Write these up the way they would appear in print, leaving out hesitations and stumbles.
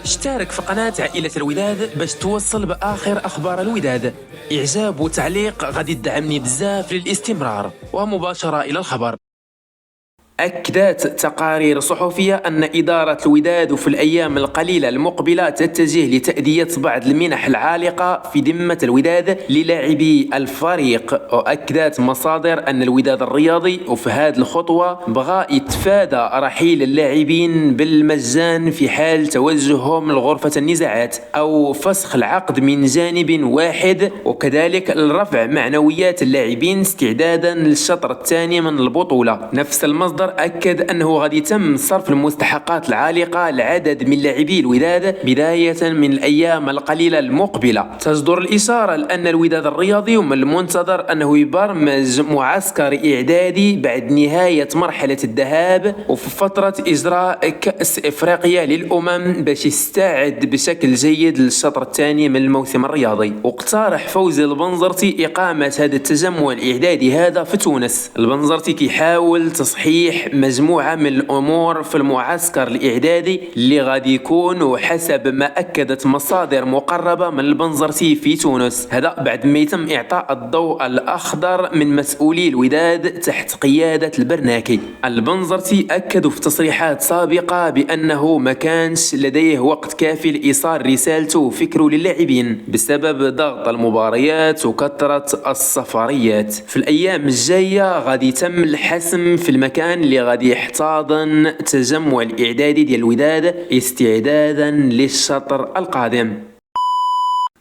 اشترك في قناة عائلة الوداد باش توصل بآخر أخبار الوداد. إعجاب وتعليق غادي تدعمني بزاف للاستمرار. ومباشرة إلى الخبر. أكدت تقارير صحفية أن إدارة الوداد في الأيام القليلة المقبلة تتجه لتأدية بعض المنح العالقة في ذمة الوداد للاعبي الفريق. وأكدت مصادر أن الوداد الرياضي وفي هذه الخطوة بغى يتفادى رحيل اللاعبين بالمجان في حال توجههم لغرفة النزاعات أو فسخ العقد من جانب واحد، وكذلك لرفع معنويات اللاعبين استعدادا للشطر الثاني من البطولة. نفس المصدر أكد أنه غادي يتم صرف المستحقات العالقة لعدد من لاعبي الوداد بداية من الأيام القليلة المقبلة. تصدر الإشارة لأن الوداد الرياضي ومن المنتظر أنه يبرمج معسكر إعدادي بعد نهاية مرحلة الذهاب وفي فترة إجراء كأس إفريقيا للأمم باش يستعد بشكل جيد للشطر الثاني من الموسم الرياضي. واقترح فوزي البنزرتي إقامة هذا التجمع الإعدادي هذا في تونس. البنزرتي كيحاول تصحيح مجموعة من الأمور في المعسكر الإعدادي اللي غادي يكون حسب ما أكدت مصادر مقربة من البنزرتي في تونس، هذا بعد ما يتم إعطاء الضوء الأخضر من مسؤولي الوداد تحت قيادة البرناكي. البنزرتي أكدوا في تصريحات سابقة بأنه ما كانش لديه وقت كافي لإيصال رسالته وفكره للاعبين بسبب ضغط المباريات وكثرة السفريات. في الأيام الجاية غادي يتم الحسم في المكان اللي غادي يحتضن تجمع الإعدادي ديال الوداد استعدادا للشطر القادم.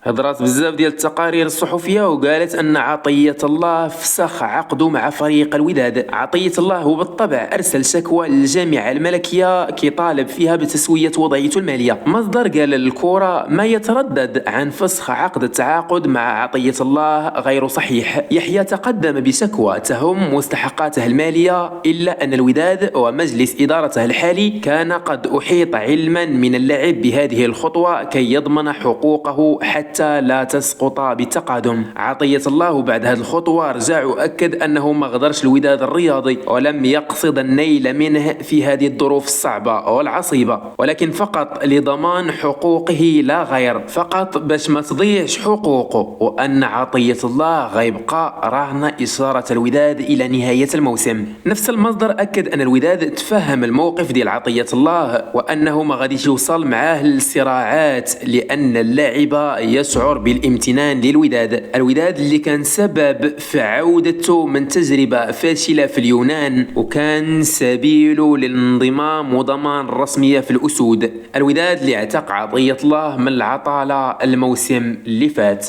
هضرات بزاف ديال التقارير الصحفيه وقالت ان عطيه الله فسخ عقده مع فريق الوداد. عطيه الله هو بالطبع ارسل شكوى للجامعه الملكيه كيطالب فيها بتسويه وضعيته الماليه. مصدر قال للكره ما يتردد عن فسخ عقد التعاقد مع عطيه الله غير صحيح. يحيى تقدم بشكوى تهم مستحقاته الماليه، الا ان الوداد ومجلس ادارته الحالي كان قد احيط علما من اللاعب بهذه الخطوه كي يضمن حقوقه حتى لا تسقط بالتقادم. عطية الله بعد هذه الخطوة رجع وأكد أنه ما غدرش الوداد الرياضي ولم يقصد النيل منه في هذه الظروف الصعبة والعصيبة، ولكن فقط لضمان حقوقه لا غير، فقط باش ما تضيعش حقوقه، وأن عطية الله غيبقى رهن إصرارة الوداد إلى نهاية الموسم. نفس المصدر أكد أن الوداد تفهم الموقف ديال عطية الله وأنه ما غاديش يوصل معاه للصراعات لأن اللاعب يشعر بالامتنان للوداد. الوداد اللي كان سبب في عودته من تجربة فاشلة في اليونان وكان سبيله للانضمام وضمان الرسمية في الأسود. الوداد اللي اعتق عطية الله من العطالة الموسم اللي فات.